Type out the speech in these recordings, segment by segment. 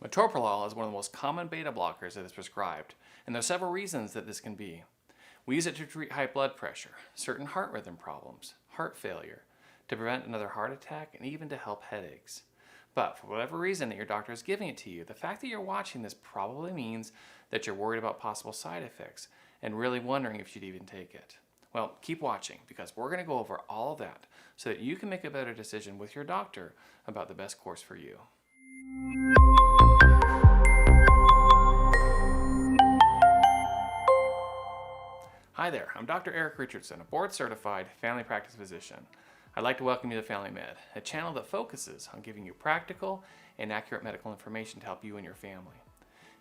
Metoprolol is one of the most common beta blockers that is prescribed, and there are several reasons that this can be. We use it to treat high blood pressure, certain heart rhythm problems, heart failure, to prevent another heart attack, and even to help headaches. But for whatever reason that your doctor is giving it to you, the fact that you're watching this probably means that you're worried about possible side effects and really wondering if you'd even take it. Well, keep watching because we're going to go over all of that so that you can make a better decision with your doctor about the best course for you. Hi there, I'm Dr. Eric Richardson, a board-certified family practice physician. I'd like to welcome you to Family Med, a channel that focuses on giving you practical and accurate medical information to help you and your family.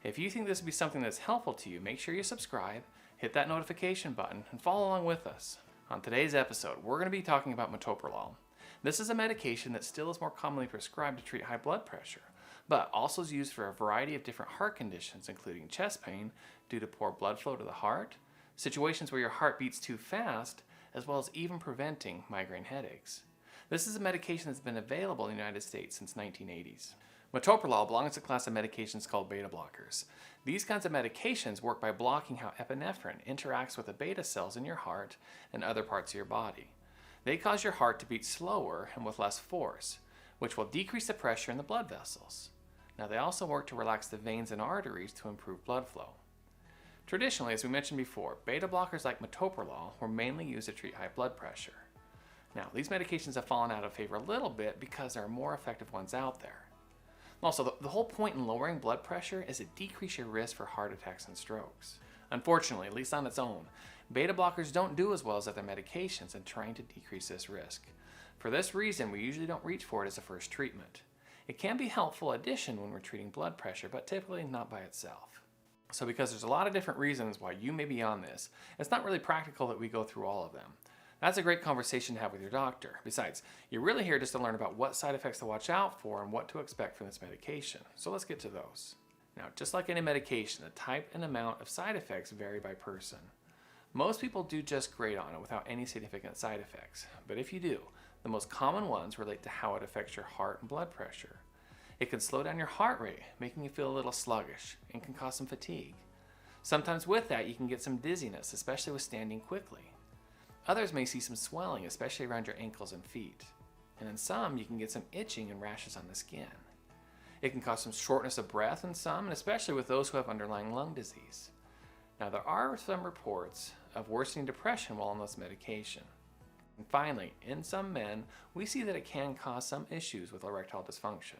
If you think this would be something that's helpful to you, make sure you subscribe, hit that notification button, and follow along with us. On today's episode, we're going to be talking about metoprolol. This is a medication that still is more commonly prescribed to treat high blood pressure, but also is used for a variety of different heart conditions, including chest pain due to poor blood flow to the heart, situations where your heart beats too fast, as well as even preventing migraine headaches. This is a medication that's been available in the United States since 1980s. Metoprolol belongs to a class of medications called beta blockers. These kinds of medications work by blocking how epinephrine interacts with the beta cells in your heart and other parts of your body. They cause your heart to beat slower and with less force, which will decrease the pressure in the blood vessels. Now, they also work to relax the veins and arteries to improve blood flow. Traditionally, as we mentioned before, beta blockers like metoprolol were mainly used to treat high blood pressure. Now, these medications have fallen out of favor a little bit because there are more effective ones out there. Also, the whole point in lowering blood pressure is to decrease your risk for heart attacks and strokes. Unfortunately, at least on its own, beta blockers don't do as well as other medications in trying to decrease this risk. For this reason, we usually don't reach for it as a first treatment. It can be a helpful addition when we're treating blood pressure, but typically not by itself. So because there's a lot of different reasons why you may be on this, it's not really practical that we go through all of them. That's a great conversation to have with your doctor. Besides, you're really here just to learn about what side effects to watch out for and what to expect from this medication. So let's get to those. Now, just like any medication, the type and amount of side effects vary by person. Most people do just great on it without any significant side effects. But if you do, the most common ones relate to how it affects your heart and blood pressure. It can slow down your heart rate, making you feel a little sluggish, and can cause some fatigue. Sometimes with that, you can get some dizziness, especially with standing quickly. Others may see some swelling, especially around your ankles and feet. And in some, you can get some itching and rashes on the skin. It can cause some shortness of breath in some, and especially with those who have underlying lung disease. Now, there are some reports of worsening depression while on this medication. And finally, in some men, we see that it can cause some issues with erectile dysfunction.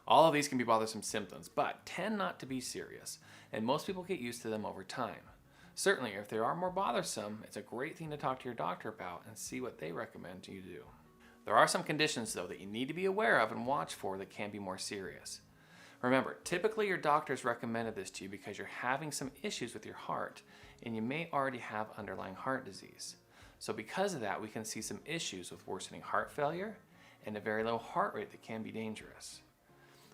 All of these can be bothersome symptoms, but tend not to be serious, and most people get used to them over time. Certainly, if they are more bothersome, it's a great thing to talk to your doctor about and see what they recommend you do. There are some conditions, though, that you need to be aware of and watch for that can be more serious. Remember, typically your doctor's recommended this to you because you're having some issues with your heart, and you may already have underlying heart disease. So because of that, we can see some issues with worsening heart failure and a very low heart rate that can be dangerous.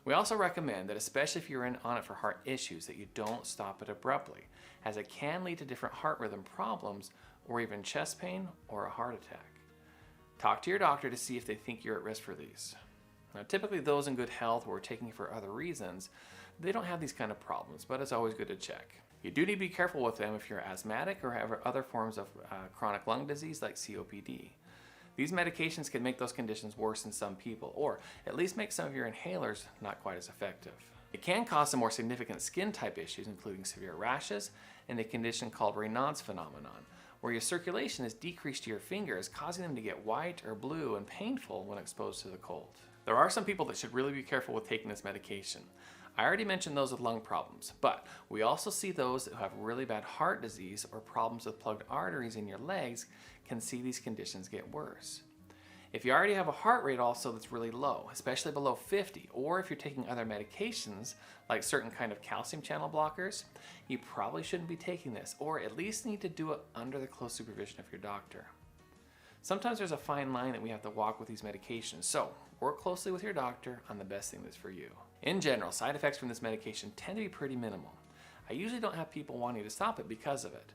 We also recommend that, especially if you're on it for heart issues, that you don't stop it abruptly, as it can lead to different heart rhythm problems or even chest pain or a heart attack. Talk to your doctor to see if they think you're at risk for these. Now, typically those in good health or taking it for other reasons, they don't have these kind of problems, but it's always good to check. You do need to be careful with them if you're asthmatic or have other forms of chronic lung disease like COPD. These medications can make those conditions worse in some people, or at least make some of your inhalers not quite as effective. It can cause some more significant skin type issues, including severe rashes and a condition called Raynaud's phenomenon, where your circulation is decreased to your fingers, causing them to get white or blue and painful when exposed to the cold. There are some people that should really be careful with taking this medication. I already mentioned those with lung problems, but we also see those who have really bad heart disease or problems with plugged arteries in your legs can see these conditions get worse. If you already have a heart rate also that's really low, especially below 50, or if you're taking other medications like certain kind of calcium channel blockers, you probably shouldn't be taking this, or at least need to do it under the close supervision of your doctor. Sometimes there's a fine line that we have to walk with these medications, so work closely with your doctor on the best thing that's for you. In general, side effects from this medication tend to be pretty minimal. I usually don't have people wanting to stop it because of it.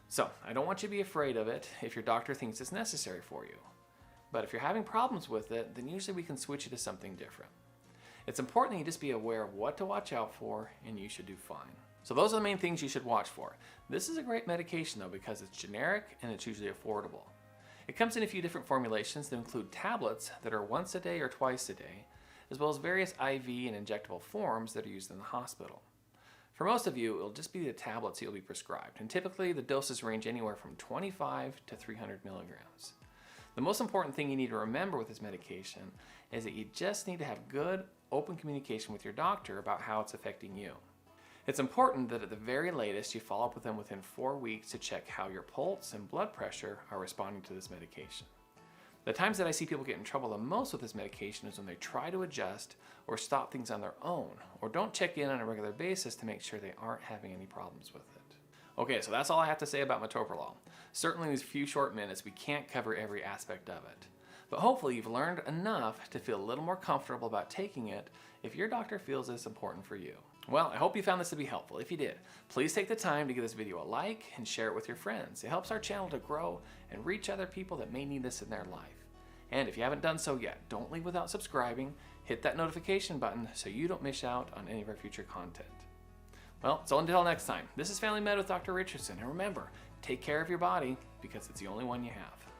So I don't want you to be afraid of it if your doctor thinks it's necessary for you. But if you're having problems with it, then usually we can switch you to something different. It's important that you just be aware of what to watch out for, and you should do fine. So those are the main things you should watch for. This is a great medication though because it's generic and it's usually affordable. It comes in a few different formulations that include tablets that are once a day or twice a day, as well as various IV and injectable forms that are used in the hospital. For most of you, it'll just be the tablets you'll be prescribed, and typically the doses range anywhere from 25 to 300 milligrams. The most important thing you need to remember with this medication is that you just need to have good, open communication with your doctor about how it's affecting you. It's important that at the very latest you follow up with them within 4 weeks to check how your pulse and blood pressure are responding to this medication. The times that I see people get in trouble the most with this medication is when they try to adjust or stop things on their own, or don't check in on a regular basis to make sure they aren't having any problems with it. Okay, so that's all I have to say about metoprolol. Certainly in these few short minutes we can't cover every aspect of it. But hopefully you've learned enough to feel a little more comfortable about taking it if your doctor feels it's important for you. Well, I hope you found this to be helpful. If you did, please take the time to give this video a like and share it with your friends. It helps our channel to grow and reach other people that may need this in their life. And if you haven't done so yet, don't leave without subscribing. Hit that notification button so you don't miss out on any of our future content. Well, so until next time, this is Family Med with Dr. Richardson. And remember, take care of your body because it's the only one you have.